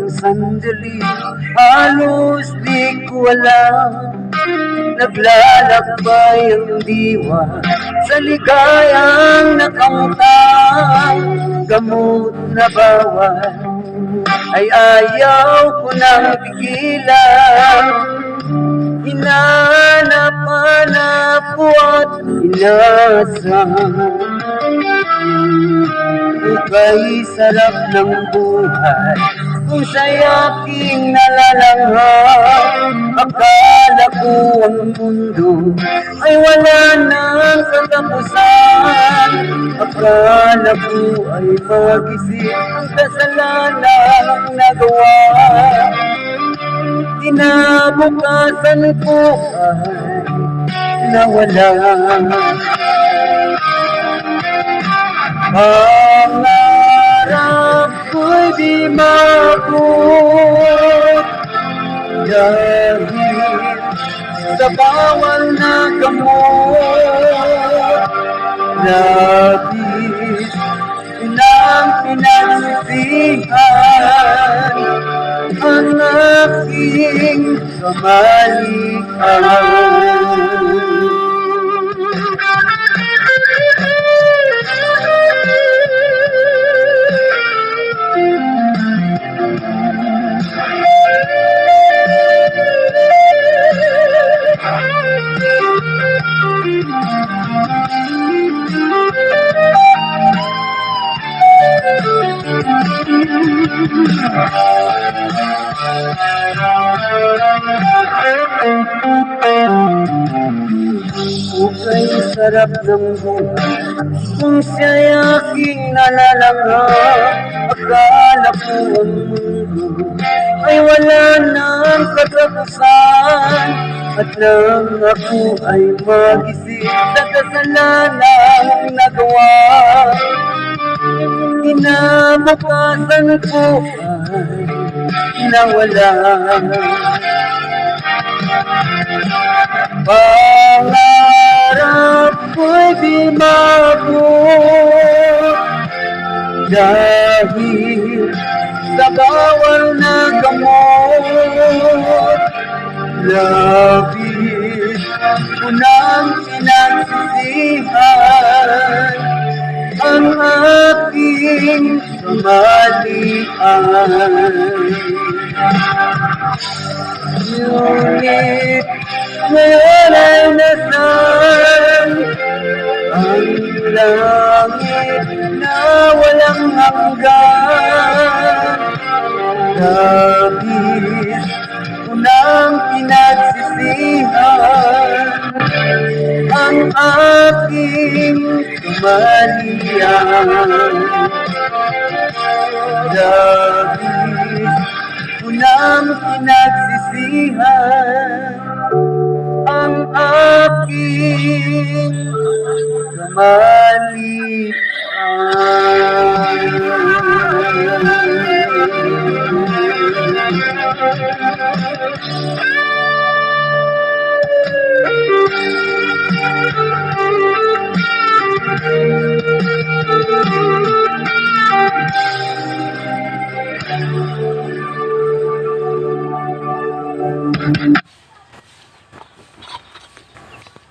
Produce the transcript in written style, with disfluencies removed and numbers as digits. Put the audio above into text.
sandali, halos di ko alam. Naglalakbay ang diwa sa ligayang nakamtang. Gamot na bawal ay ayaw ko nang pigilan. Hinanap-hanap ko at inasam. Ika'y sarap ng buhay kung siya'y aking nalalanghap. Akala ko ang mundo ay wala nang katapusan. Akala ko ay mag-isip ang kasalanang nagawa. Kinabukasan ko ay nawala. Pangarap ko'y di maabot dahil sa bawal na gamot. Labis nang pinagsisihan ang aking kamalian. Ukay sarap ng buhay kung siya'y aking nalalanghap. Akala ko ang mundo ay wala nang katapusan. At nang ako ay mag-isip sa kasalanang nagawa, kinabukasan ko ay nawala. Pangarap ko'y di maabot dahil sa bawal na gamot. Labis ko nang pinagsisihan ang aking kamalian. Ngunit ngayon ay nasaan ang langit na walang hanggan. Labis ko nang pinagsisihan ang aking kamalian. Labis ko nang pinagsisihan ang aking kamalian.